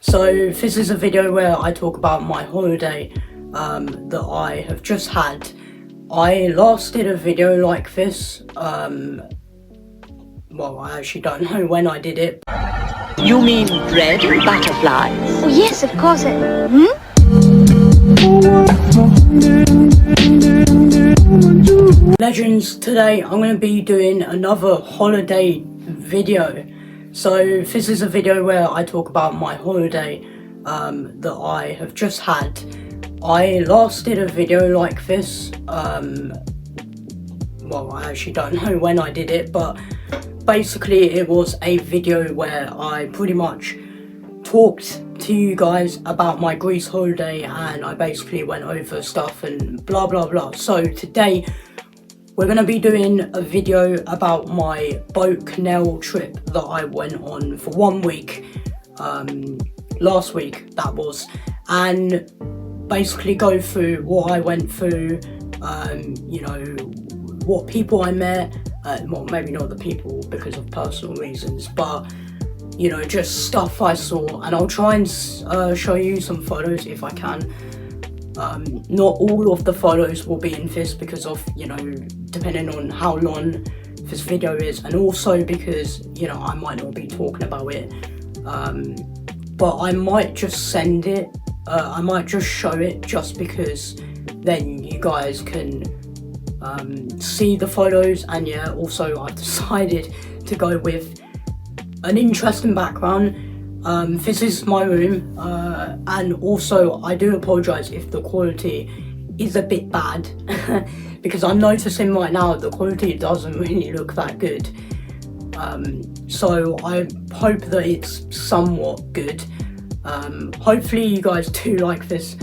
So this is a video where I talk about my holiday that I have just had. I last did a video like this, well, I actually don't know when I did it. You mean bread and butterflies? Oh yes, of course. Legends, today I'm going to be doing another holiday video. So this is a video where I talk about my holiday that I have just had. I last did a video like this, well, I actually don't know when I did it, but basically it was a video where I pretty much talked to you guys about my Greece holiday, and I basically went over stuff and blah blah blah. So today we're going to be doing a video about my boat Canell trip that I went on for 1 week, last week that was, and basically go through what I went through, you know, what people I met, well, maybe not the people because of personal reasons, but you know, just stuff I saw, and I'll try and show you some photos if I can. Not all of the photos will be in this because of, you know, depending on how long this video is, and also because, you know, I might not be talking about it, but I might just send it, I might just show it just because then you guys can see the photos. And yeah, also I've decided to go with an interesting background. This is my room, and also I do apologise if the quality is a bit bad because I'm noticing right now the quality doesn't really look that good, so I hope that it's somewhat good. Hopefully you guys do like this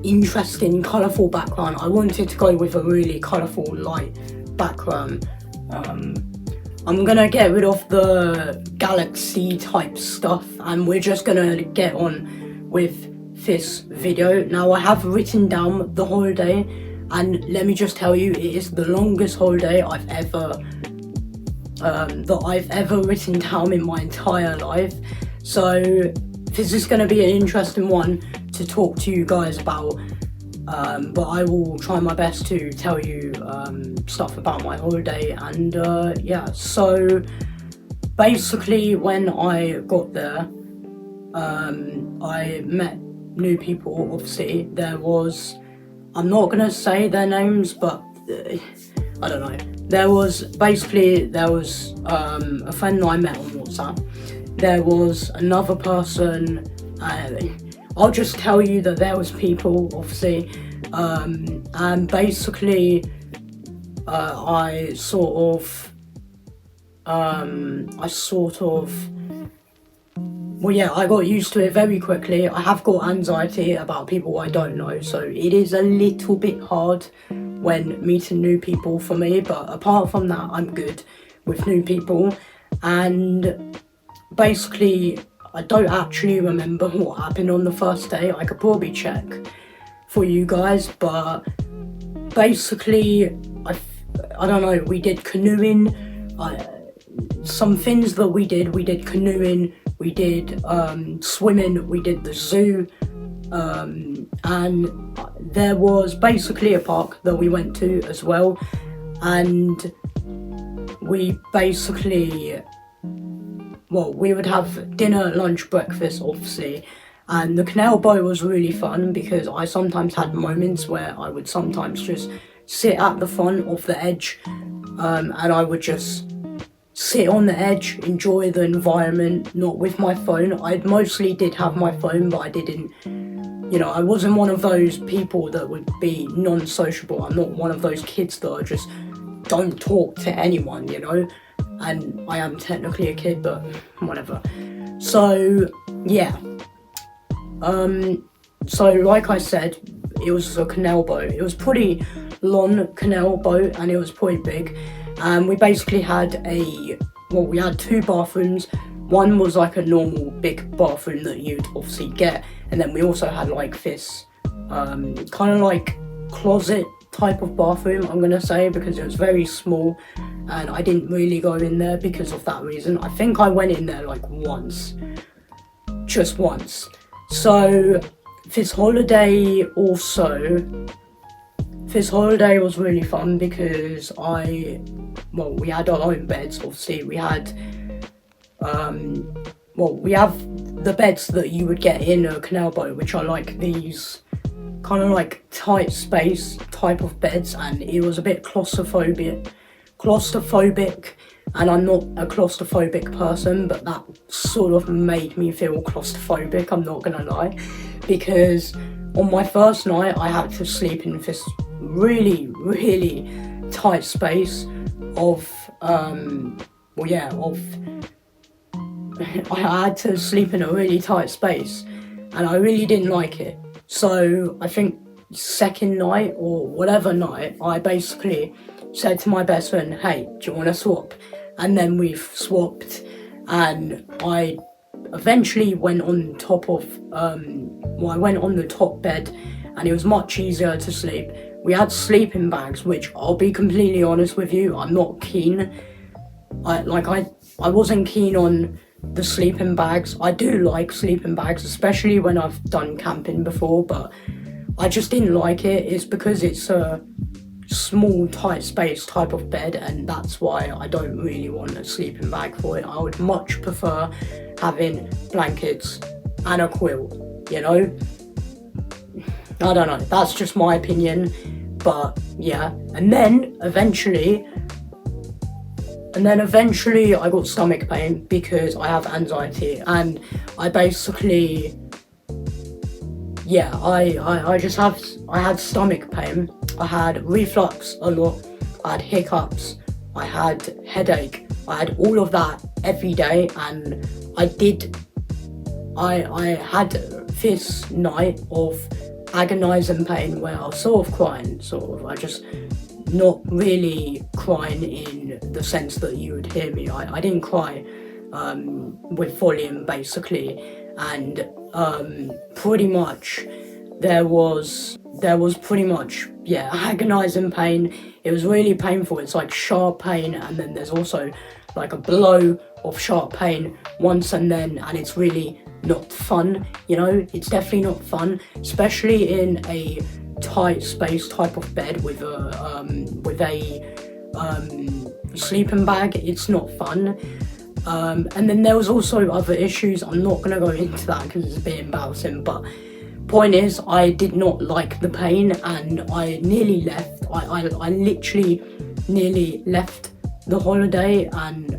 interesting colourful background. I wanted to go with a really colourful light background. I'm gonna get rid of the galaxy type stuff, and we're just gonna get on with this video. Now, I have written down the holiday, and let me just tell you, it is the longest holiday I've ever written down in my entire life. So this is gonna be an interesting one to talk to you guys about. But I will try my best to tell you stuff about my holiday, and yeah, so basically when I got there, I met new people. Obviously there was, I'm not gonna say their names, but I don't know, there was a friend that I met on WhatsApp. There was another person, I'll just tell you that there was people, obviously, and basically I sort of, well, yeah, I got used to it very quickly. I have got anxiety about people I don't know, so it is a little bit hard when meeting new people for me, but apart from that, I'm good with new people. And basically, I don't actually remember what happened on the first day. I could probably check for you guys, but basically, I don't know, we did canoeing, some things that we did canoeing, we did swimming, we did the zoo, and there was basically a park that we went to as well, and we basically, well, we would have dinner, lunch, breakfast, obviously, and the Canell boat was really fun because I sometimes had moments where I would sometimes just sit at the front of the edge, and I would just sit on the edge, enjoy the environment, not with my phone. I mostly did have my phone, but I didn't, you know, I wasn't one of those people that would be non-sociable. I'm not one of those kids that are just don't talk to anyone, you know. And I am technically a kid, but whatever. So yeah, so like I said, it was a Canell boat. It was pretty long Canell boat, and it was pretty big, and we basically had we had two bathrooms. One was like a normal big bathroom that you'd obviously get, and then we also had like this kind of like closet type of bathroom, I'm gonna say, because it was very small, and I didn't really go in there because of that reason. I think I went in there like once, just once. So this holiday was really fun because we had our own beds. Obviously we had we have the beds that you would get in a canal boat, which are like these kind of like tight space type of beds, and it was a bit claustrophobic, and I'm not a claustrophobic person, but that sort of made me feel claustrophobic, I'm not gonna lie, because on my first night I had to sleep in this really, really tight space I had to sleep in a really tight space, and I really didn't like it. So I think second night or whatever night, I basically said to my best friend, hey, do you want to swap? And then we've swapped, and I eventually went on top of, I went on the top bed, and it was much easier to sleep. We had sleeping bags, which I'll be completely honest with you, I'm not keen. I wasn't keen on the sleeping bags. I do like sleeping bags, especially when I've done camping before, but I just didn't like it. It's because it's a small, tight space type of bed, and that's why I don't really want a sleeping bag for it. I would much prefer having blankets and a quilt, you know? I don't know, that's just my opinion, but yeah. And then eventually I got stomach pain because I have anxiety, and I basically, I had stomach pain, I had reflux a lot, I had hiccups, I had headache, I had all of that every day, and I had this night of agonising pain where I was sort of crying, I just not really crying in the sense that you would hear me. I didn't cry with volume basically, and pretty much there was pretty much agonising pain. It was really painful. It's like sharp pain, and then there's also like a blow of sharp pain once, and it's really not fun, you know. It's definitely not fun, especially in a tight space type of bed with a sleeping bag. It's not fun. And then there was also other issues. I'm not gonna go into that because it's a bit embarrassing, but point is, I did not like the pain, and I nearly left. I literally nearly left the holiday, and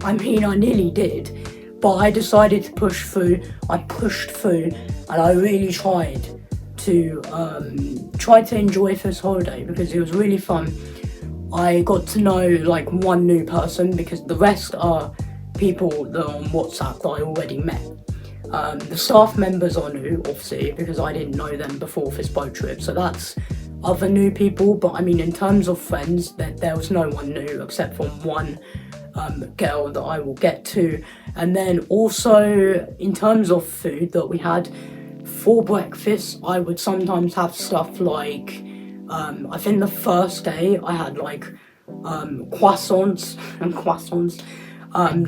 I nearly did, but I decided to push through. I pushed through, and I really tried to enjoy this holiday because it was really fun. I got to know like one new person because the rest are people that are on WhatsApp that I already met. The staff members are new, obviously, because I didn't know them before this boat trip, so that's other new people. But I mean, in terms of friends, there was no one new except for one girl that I will get to. And then also in terms of food that we had for breakfast, I would sometimes have stuff like I think the first day I had like croissants,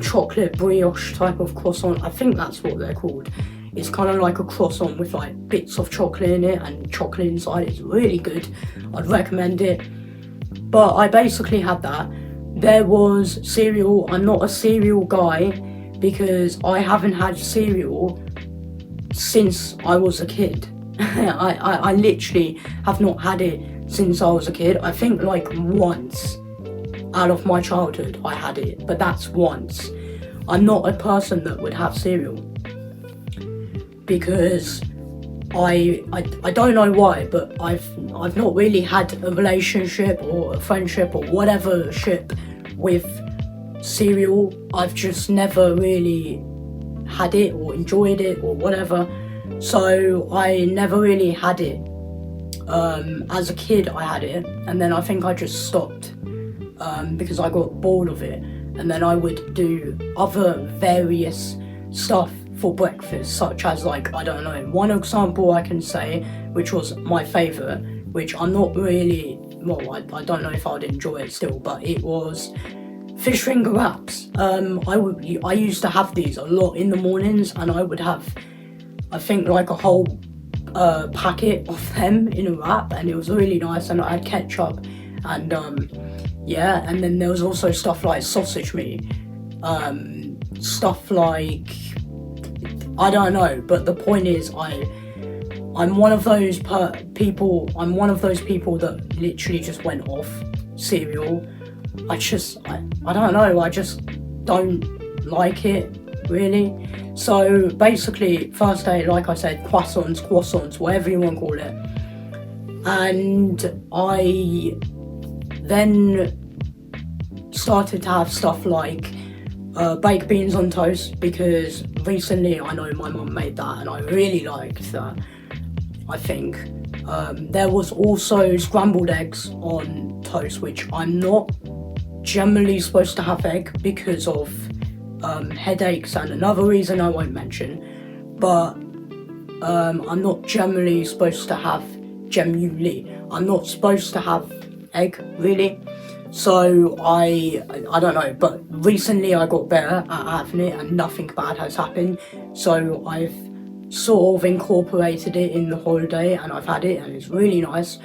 chocolate brioche type of croissant. I think that's what they're called. It's kind of like a croissant with like bits of chocolate in it and chocolate inside. It's really good. I'd recommend it. But I basically had that. There was cereal. I'm not a cereal guy because I haven't had cereal since I was a kid. I literally have not had it since I was a kid. I think like once out of my childhood I had it, but that's once. I'm not a person that would have cereal because I don't know why, but I've not really had a relationship or a friendship or whatever ship with cereal. I've just never really had it or enjoyed it or whatever, so I never really had it. As a kid I had it, and then I think I just stopped because I got bored of it, and then I would do other various stuff for breakfast, such as like, I don't know, one example I can say, which was my favourite, which I'm not really, well, I don't know if I'd enjoy it still, but it was fish finger wraps. I used to have these a lot in the mornings, and I would have, I think, like a whole packet of them in a wrap, and it was really nice. And I had ketchup, and yeah. And then there was also stuff like sausage meat, stuff like, I don't know. But the point is, I'm one of those people. I'm one of those people that literally just went off cereal. I don't know. I just don't like it really. So basically, first day, like I said, croissants, whatever you want to call it. And I then started to have stuff like baked beans on toast, because recently I know my mum made that and I really liked that, I think. There was also scrambled eggs on toast, which I'm not generally supposed to have egg because of headaches and another reason I won't mention, but I'm not generally supposed to have egg really. So I don't know, but recently I got better at having it and nothing bad has happened, so I've sort of incorporated it in the holiday and I've had it and it's really nice.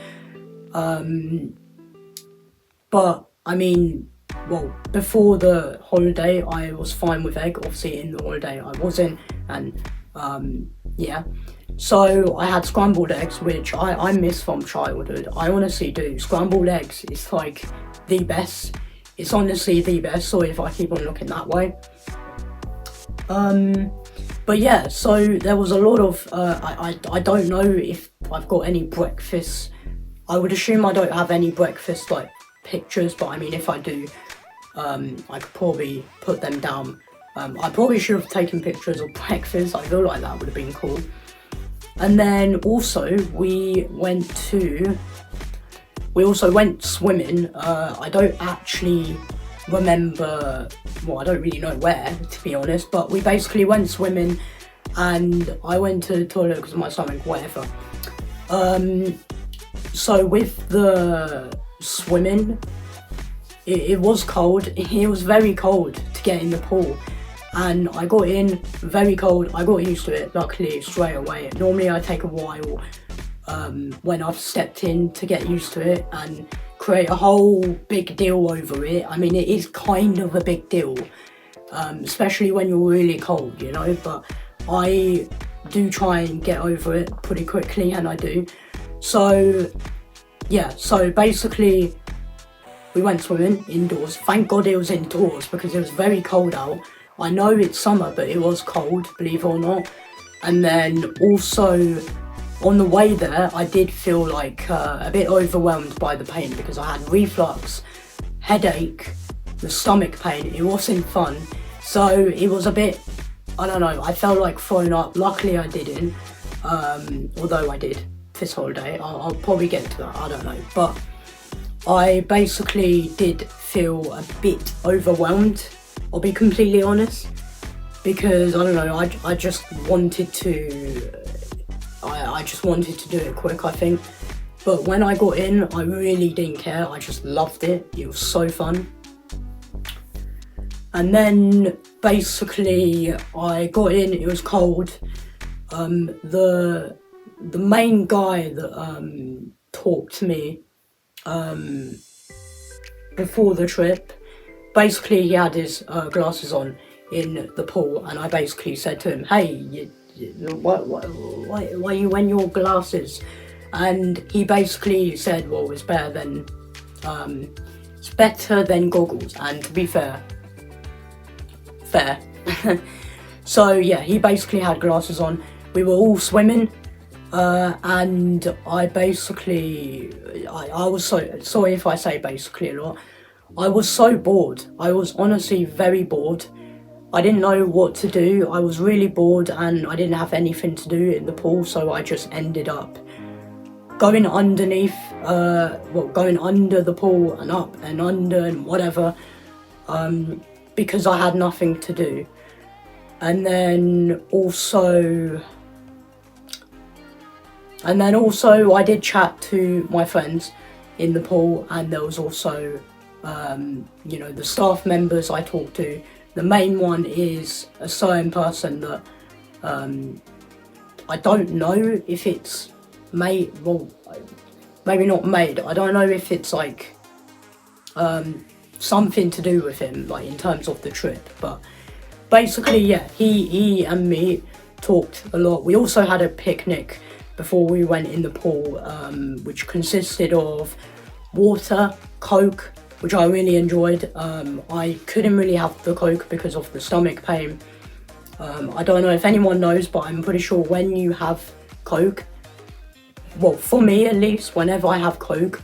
But I mean, well, before the holiday I was fine with egg. Obviously in the holiday I wasn't, and yeah. So I had scrambled eggs, which I miss from childhood. I honestly do. Scrambled eggs is like the best. It's honestly the best. Sorry if I keep on looking that way. But yeah, so there was a lot of, I don't know if I've got any breakfast. I would assume I don't have any breakfast like pictures, but I mean if I do, I could probably put them down. I probably should have taken pictures of breakfast. I feel like that would have been cool. And then also we also went swimming. I don't actually remember, well, I don't really know where, to be honest, but we basically went swimming and I went to the toilet because of my stomach, whatever. So with the swimming, it was cold. It was very cold to get in the pool, and I got in very cold. I got used to it, luckily, straight away. Normally I take a while when I've stepped in to get used to it and create a whole big deal over it. I mean, it is kind of a big deal, especially when you're really cold, you know, but I do try and get over it pretty quickly, and I do. So yeah, so basically we went swimming indoors. Thank God it was indoors because it was very cold out. I know it's summer, but it was cold, believe it or not. And then also on the way there, I did feel like a bit overwhelmed by the pain because I had reflux, headache, the stomach pain. It wasn't fun. So it was a bit, I don't know, I felt like throwing up. Luckily I didn't, although I did this holiday. I'll probably get to that, I don't know. But I basically did feel a bit overwhelmed, I'll be completely honest, because I don't know, I just wanted to, I just wanted to do it quick, I think. But when I got in, I really didn't care. I just loved it. It was so fun. And then basically I got in, it was cold. The main guy that talked to me before the trip, basically he had his glasses on in the pool, and I basically said to him, hey, why are you wearing your glasses? And he basically said, well, it's better than goggles. And to be fair. So yeah, he basically had glasses on. We were all swimming, and I basically, I was so, sorry if I say basically a lot, I was so bored. I was honestly very bored. I didn't know what to do. I was really bored and I didn't have anything to do in the pool, so I just ended up going underneath, going under the pool and up and under and whatever, because I had nothing to do. And then also I did chat to my friends in the pool, and there was also you know, the staff members I talk to. The main one is a certain person that I don't know if it's made, well, maybe not made, I don't know if it's like something to do with him, like in terms of the trip, but basically, yeah, he and me talked a lot. We also had a picnic before we went in the pool, which consisted of water, Coke, which I really enjoyed. I couldn't really have the Coke because of the stomach pain. I don't know if anyone knows, but I'm pretty sure when you have Coke, well, for me at least, whenever I have Coke,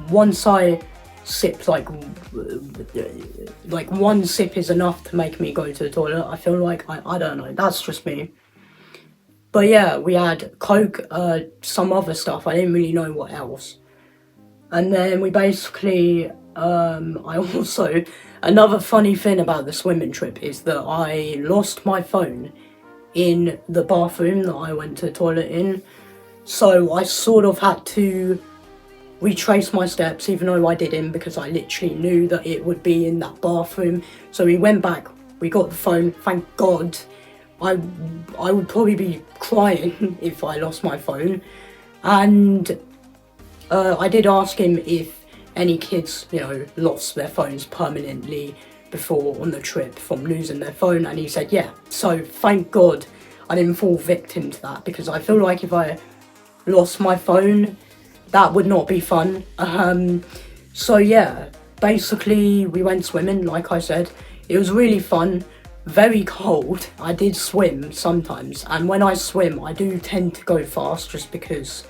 once I sip, like one sip is enough to make me go to the toilet. I feel like, I don't know, that's just me. But yeah, we had Coke, some other stuff, I didn't really know what else. And then we basically, another funny thing about the swimming trip is that I lost my phone in the bathroom that I went to the toilet in. So I sort of had to retrace my steps, even though I didn't, because I literally knew that it would be in that bathroom. So we went back, we got the phone, thank God. I would probably be crying if I lost my phone. And I did ask him if any kids, you know, lost their phones permanently before on the trip from losing their phone, and he said yeah. So thank God I didn't fall victim to that, because I feel like if I lost my phone, that would not be fun. So yeah, basically we went swimming, like I said. It was really fun, very cold. I did swim sometimes, and when I swim I do tend to go fast just because,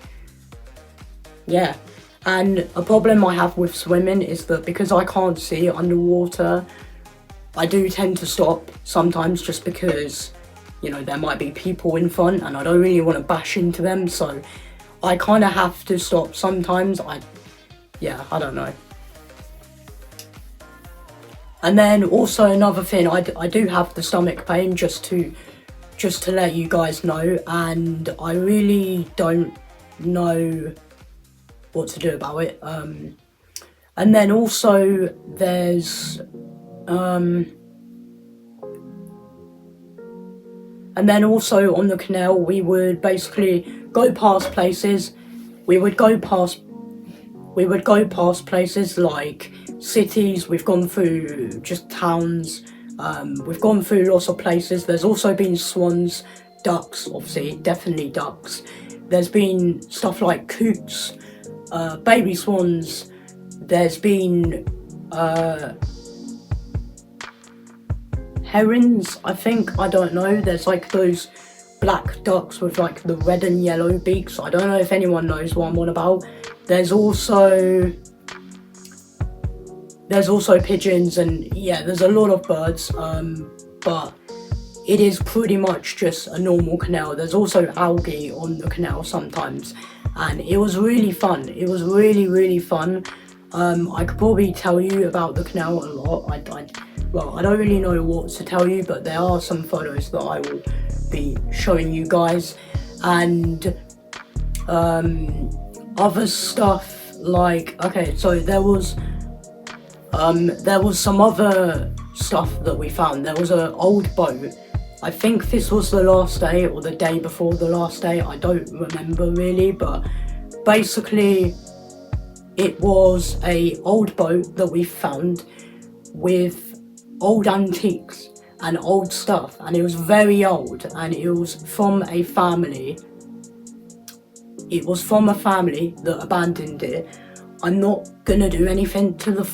yeah. And a problem I have with swimming is that because I can't see underwater, I do tend to stop sometimes just because, you know, there might be people in front and I don't really want to bash into them, so I kind of have to stop sometimes. I don't know. And then also another thing, I do have the stomach pain, just to let you guys know, and I really don't know what to do about it. And then also there's and then also on the canal, we would basically go past places. We would go past places like cities. We've gone through just towns. We've gone through lots of places. There's also been swans, ducks, obviously, definitely ducks. There's been stuff like coots, baby swans. There's been herons, I think, I don't know. There's like those black ducks with like the red and yellow beaks. I don't know if anyone knows what I'm on about. There's also pigeons, and yeah, there's a lot of birds, but it is pretty much just a normal canal. There's also algae on the canal sometimes, and it was really fun. It was really, really fun. I could probably tell you about the canal a lot. Well, I don't really know what to tell you, but there are some photos that I will be showing you guys, and other stuff like, okay, so there was some other stuff that we found. There was an old boat. I think this was the last day or the day before the last day. I don't remember really, but basically it was a old boat that we found with old antiques and old stuff, and it was very old, and it was from a family. It was from a family that abandoned it. I'm not gonna do anything to the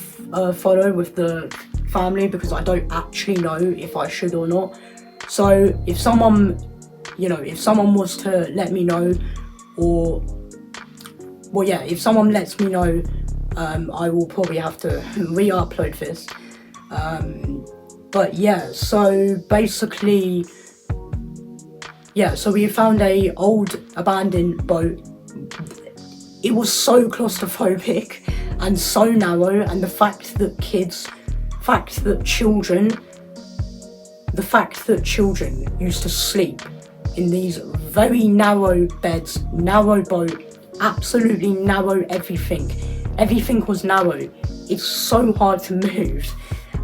photo with the family because I don't actually know if I should or not. So if someone was to let me know, or, well, yeah, if someone lets me know, I will probably have to re-upload this. But yeah, so basically, yeah, so we found a old abandoned boat. It was so claustrophobic and so narrow, and the fact that children used to sleep in these very narrow beds, narrow boat, absolutely narrow everything. Everything was narrow, it's so hard to move.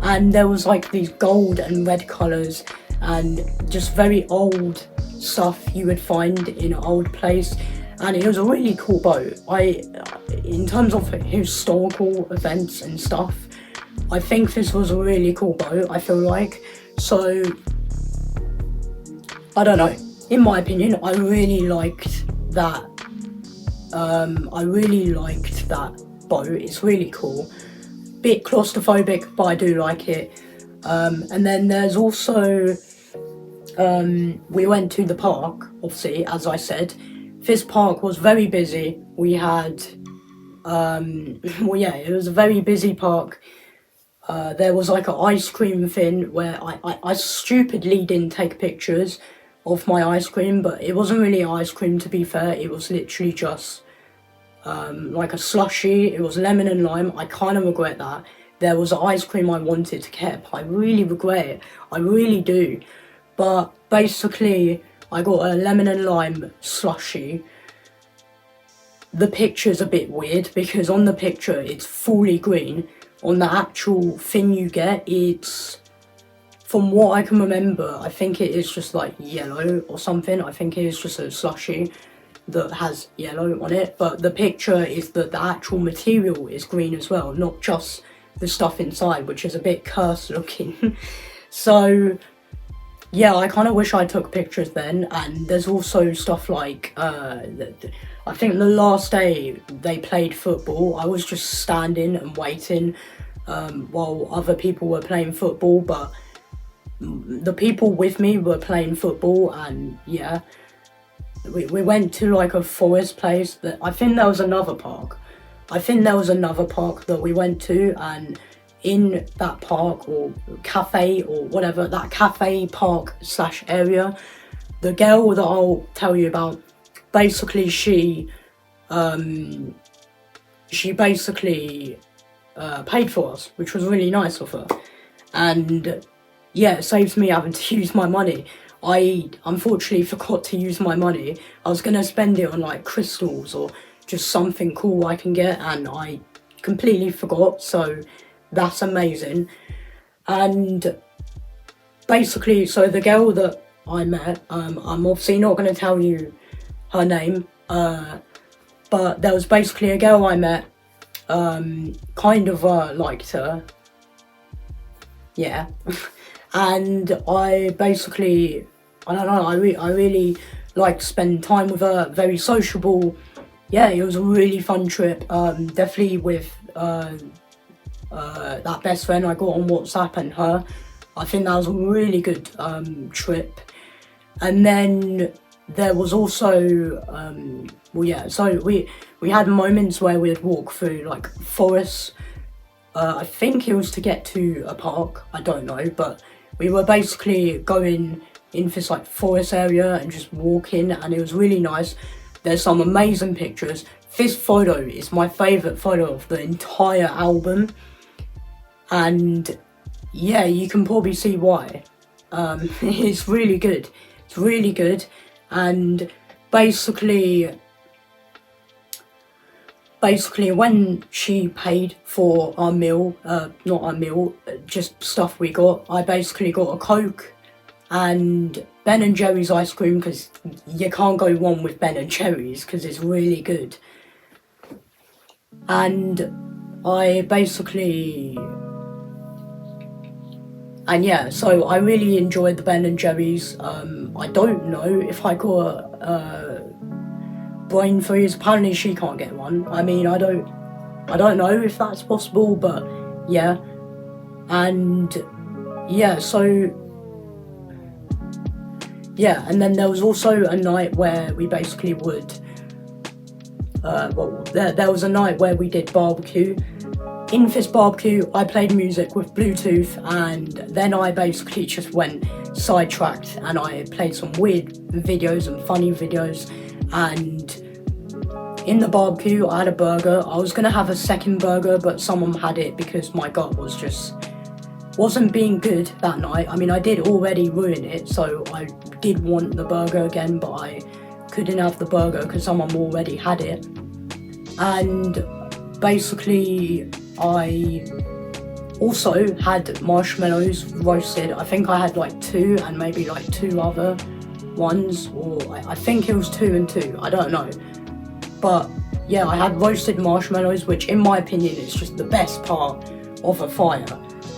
And there was like these gold and red colours and just very old stuff you would find in an old place, and it was a really cool boat. In terms of historical events and stuff, I think this was a really cool boat, I feel like. So, I don't know, in my opinion, I really liked that. I really liked that boat. It's really cool. Bit claustrophobic, but I do like it. And then there's also, we went to the park, obviously, as I said. This park was very busy. We had, well, yeah, it was a very busy park. There was like an ice cream thing where I stupidly didn't take pictures of my ice cream, but it wasn't really ice cream, to be fair. It was literally just like a slushie. It was lemon and lime. I kind of regret that. There was ice cream I wanted to get. I really regret it. I really do. But basically, I got a lemon and lime slushie. The picture's a bit weird because on the picture it's fully green. On the actual thing you get, it's, from what I can remember, I think it is just like yellow or something. I think it is just a slushie that has yellow on it, but the picture is that the actual material is green as well, not just the stuff inside, which is a bit cursed looking. So yeah, I kind of wish I took pictures then. And there's also stuff like, I think the last day they played football, I was just standing and waiting while other people were playing football, but the people with me were playing football. And yeah, we went to like a forest place that, I think there was another park. I think there was another park that we went to, and in that park or cafe or whatever, that cafe park / area, the girl that I'll tell you about, basically she basically paid for us, which was really nice of her. And yeah, it saves me having to use my money. I unfortunately forgot to use my money. I was gonna spend it on like crystals or just something cool I can get, and I completely forgot, so that's amazing. And basically, so the girl that I met, I'm obviously not going to tell you her name, but there was basically a girl I met, kind of liked her, yeah, and I basically, I don't know, I really liked spending time with her, very sociable. Yeah, it was a really fun trip, definitely with that best friend I got on WhatsApp and her. I think that was a really good trip. And then there was also, well yeah, so we had moments where we'd walk through like forests. I think it was to get to a park, I don't know, but we were basically going in this like forest area and just walking, and it was really nice. There's some amazing pictures. This photo is my favourite photo of the entire album. And yeah, you can probably see why. It's really good. It's really good. And basically when she paid for our meal, not our meal, just stuff we got, I basically got a Coke and Ben and Jerry's ice cream, because you can't go wrong with Ben and Jerry's because it's really good. And I basically, and yeah, so I really enjoyed the Ben and Jerry's. I don't know if I got brain freeze. Apparently she can't get one. I mean, I don't know if that's possible, but yeah. And yeah, so yeah, and then there was also a night where we basically would, well, there was a night where we did barbecue. In this barbecue, I played music with Bluetooth, and then I basically just went sidetracked and I played some weird videos and funny videos. And in the barbecue, I had a burger. I was gonna have a second burger, but someone had it because my gut wasn't being good that night. I mean, I did already ruin it, so I did want the burger again, but I couldn't have the burger because someone already had it. And basically, I also had marshmallows roasted. I think I had like 2 and maybe like 2 other ones, or I think it was 2 and 2, I don't know. But yeah, I had roasted marshmallows, which in my opinion is just the best part of a fire.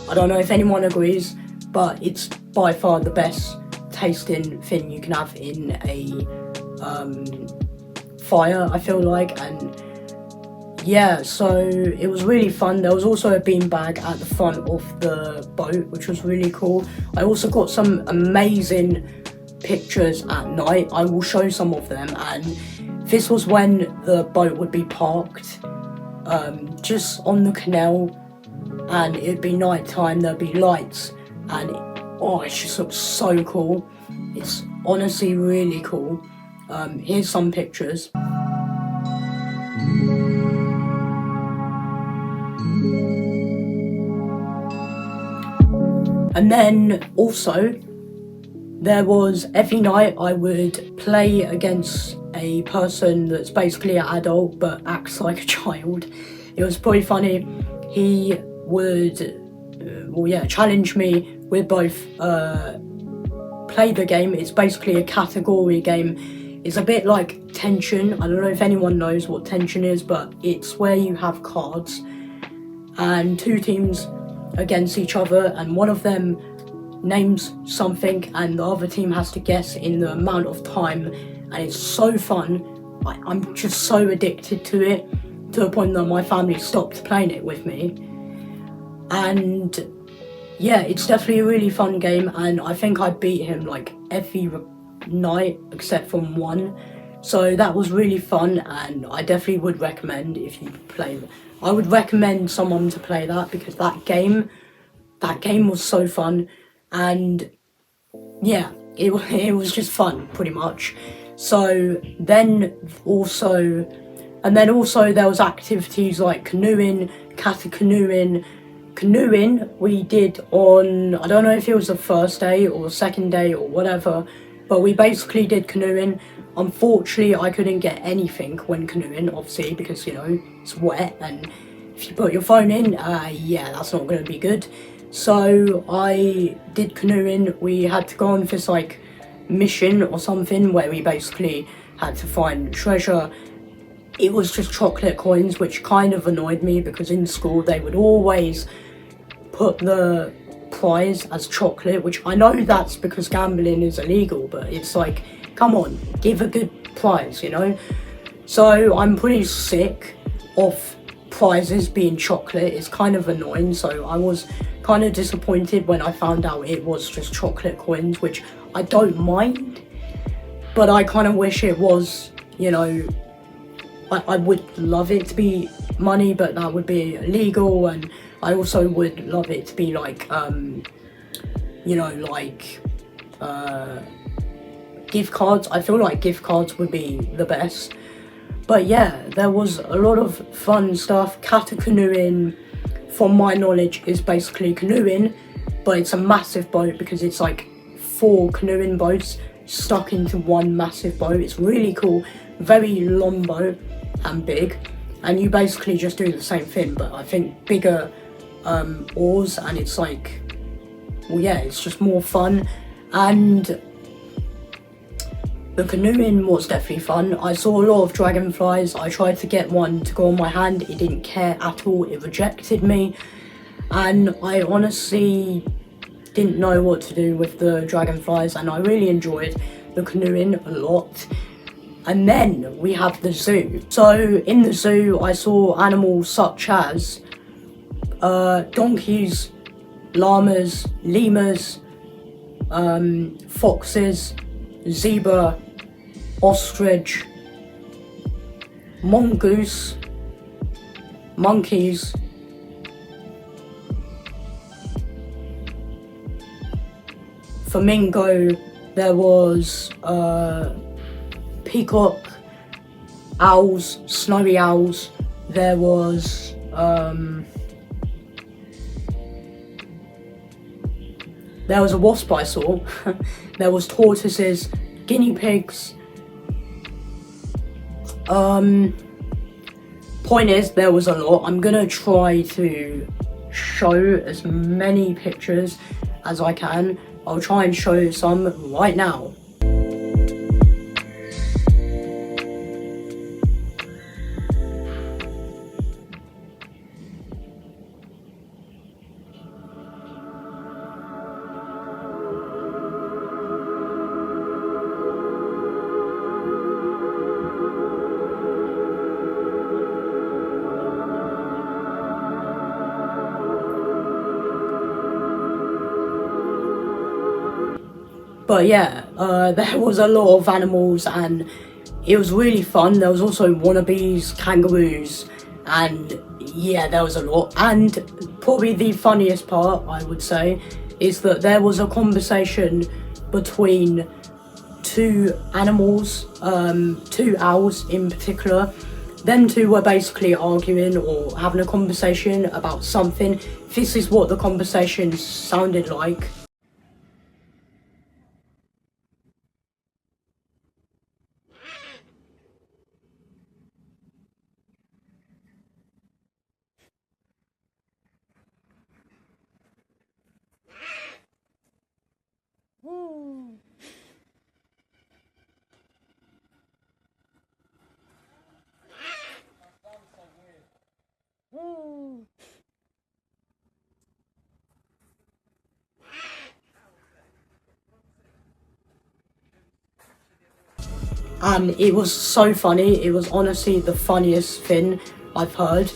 I don't know if anyone agrees, but it's by far the best tasting thing you can have in a fire, I feel like. And yeah, so it was really fun. There was also a beanbag at the front of the boat, which was really cool. I also got some amazing pictures at night. I will show some of them, and this was when the boat would be parked just on the canal, and it'd be night time, there'd be lights, and it just looks so cool. It's honestly really cool. Here's some pictures. And then also, there was every night I would play against a person that's basically an adult but acts like a child. It was pretty funny. He would, challenge me with both play the game. It's basically a category game. It's a bit like tension. I don't know if anyone knows what tension is, but it's where you have cards and 2 teams against each other, and one of them names something and the other team has to guess in the amount of time, and it's so fun. I'm just so addicted to it, to the point that my family stopped playing it with me. And yeah, it's definitely a really fun game, and I think I beat him like every night except from one. So that was really fun, and I definitely would recommend, if you play, I would recommend someone to play that, because that game was so fun. And yeah, it was just fun, pretty much. So then also there was activities like canoeing, canoeing we did on, I don't know if it was the first day or the second day or whatever, but we basically did canoeing. Unfortunately, I couldn't get anything when canoeing, obviously, because, you know, it's wet, and if you put your phone in, yeah, that's not going to be good. So I did canoeing. We had to go on this like mission or something where we basically had to find treasure. It was just chocolate coins, which kind of annoyed me, because in school they would always put the prize as chocolate, which I know that's because gambling is illegal, but it's like, come on, give a good prize, you know? So I'm pretty sick of prizes being chocolate. It's kind of annoying, so I was kind of disappointed when I found out it was just chocolate coins, which I don't mind, but I kind of wish it was, you know, I would love it to be money, but that would be illegal, and I also would love it to be like, you know, like gift cards. I feel like gift cards would be the best. But yeah, there was a lot of fun stuff. Canoeing, from my knowledge, is basically canoeing, but it's a massive boat, because it's like 4 canoeing boats stuck into one massive boat. It's really cool, very long boat and big, and you basically just do the same thing, but I think bigger oars, and it's like, well, yeah, it's just more fun. And the canoeing was definitely fun. I saw a lot of dragonflies. I tried to get one to go on my hand. It didn't care at all. It rejected me. And I honestly didn't know what to do with the dragonflies, and I really enjoyed the canoeing a lot. And then we have the zoo. So in the zoo, I saw animals such as donkeys, llamas, lemurs, foxes, zebra, ostrich, mongoose, monkeys, flamingo. There was peacock, owls, snowy owls. There was a wasp I saw. There was tortoises, guinea pigs, point is, there was a lot. I'm gonna try to show as many pictures as I can. I'll try and show some right now. But yeah, there was a lot of animals and it was really fun. There was also wannabes, kangaroos, and yeah, there was a lot. And probably the funniest part, I would say, is that there was a conversation between two animals, two owls in particular. Them two were basically arguing or having a conversation about something. This is what the conversation sounded like. And it was so funny. It was honestly the funniest thing I've heard,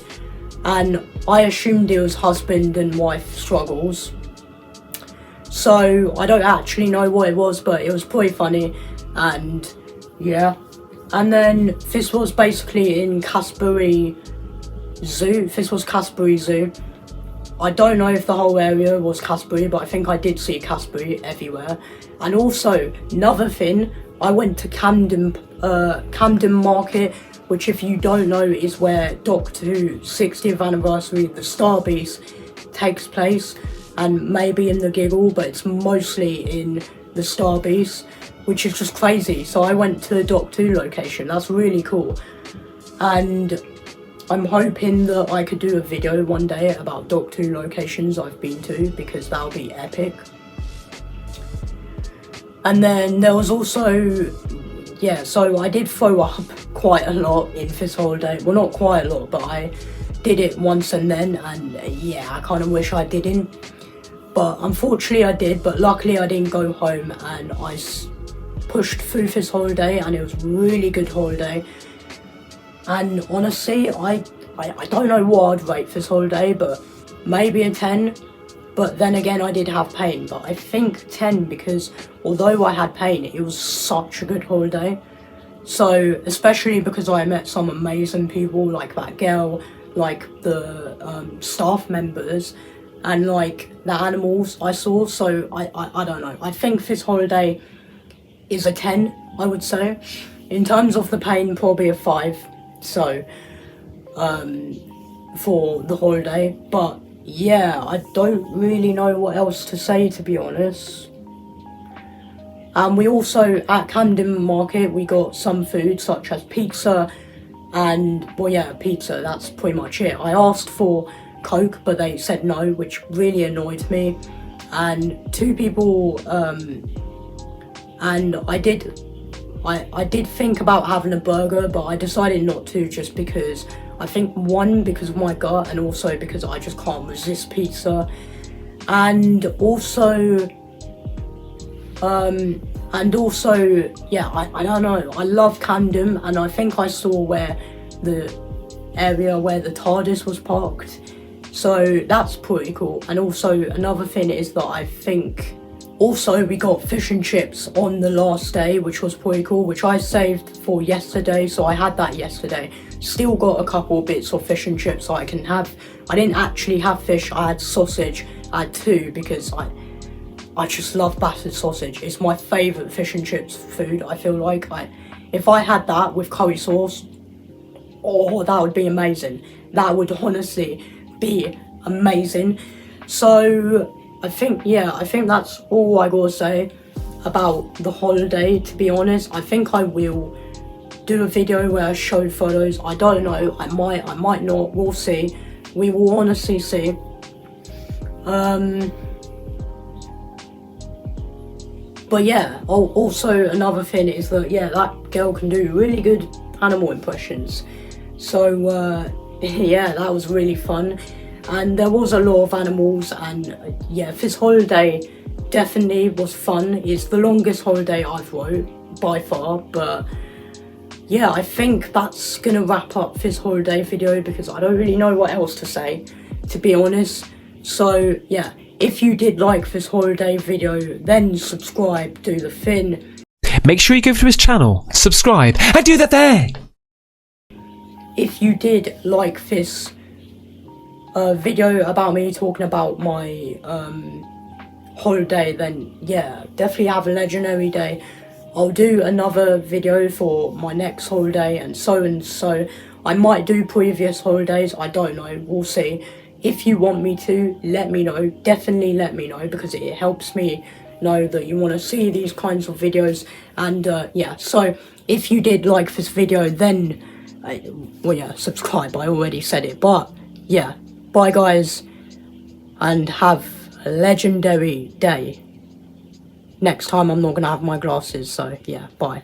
and I assumed it was husband and wife struggles, so I don't actually know what it was, but it was pretty funny. And yeah, and then this was basically in Casbury Zoo. This was Casbury Zoo. I don't know if the whole area was Casbury, but I think I did see Casbury everywhere. And also, another thing, I went to Camden Market, which, if you don't know, is where Doctor Who 60th anniversary of the Star Beast takes place, and maybe in the Giggle, but it's mostly in the Star Beast, which is just crazy. So I went to the Doctor Who location. That's really cool, and I'm hoping that I could do a video one day about Doctor Who locations I've been to, because that'll be epic. And then there was also, yeah, so I did throw up quite a lot in this holiday. Well, not quite a lot, but I did it once and then, and yeah, I kind of wish I didn't. But unfortunately I did, but luckily I didn't go home, and I pushed through this holiday, and it was a really good holiday. And honestly, I don't know what I'd rate this holiday, but maybe a 10. But then again, I did have pain, but I think 10, because although I had pain, it was such a good holiday. So, especially because I met some amazing people, like that girl, like the staff members, and like the animals I saw. So I don't know, I think this holiday is a 10, I would say. In terms of the pain, probably a 5. So for the holiday. But yeah, I don't really know what else to say, to be honest. And we also, at Camden Market, we got some food such as pizza, and well, yeah, pizza, that's pretty much it. I asked for Coke, but they said no, which really annoyed me. And two people, and I did think about having a burger, but I decided not to, just because I think, one, because of my gut, and also because I just can't resist pizza. And also, yeah, I don't know, I love Camden, and I think I saw where the area where the TARDIS was parked, so that's pretty cool. And also, another thing is that I think also we got fish and chips on the last day, which was pretty cool, which I saved for yesterday, so I had that yesterday. Still got a couple of bits of fish and chips so I can have. I didn't actually have fish, I had sausage. I had 2 because I just love battered sausage. It's my favourite fish and chips food, I feel like. If I had that with curry sauce, oh, that would be amazing. That would honestly be amazing. So I think that's all I gotta say about the holiday, to be honest. I think I will do a video where I show photos. I don't know, I might not, we'll see. We will honestly see. But yeah, also another thing is that, yeah, that girl can do really good animal impressions. So yeah, that was really fun. And there was a lot of animals, and yeah, this holiday definitely was fun. It's the longest holiday I've wrote by far, but yeah, I think that's gonna wrap up this holiday video because I don't really know what else to say, to be honest. So yeah, if you did like this holiday video, then subscribe, do the thing. Make sure you go to his channel, subscribe, and do that there! If you did like this video about me talking about my holiday, then yeah, definitely have a legendary day. I'll do another video for my next holiday and so. I might do previous holidays, I don't know, we'll see. If you want me to, let me know, definitely let me know, because it helps me know that you want to see these kinds of videos. And yeah, so if you did like this video, then well yeah, subscribe, I already said it. But yeah, bye guys, and have a legendary day. Next time I'm not gonna have my glasses, so yeah, bye.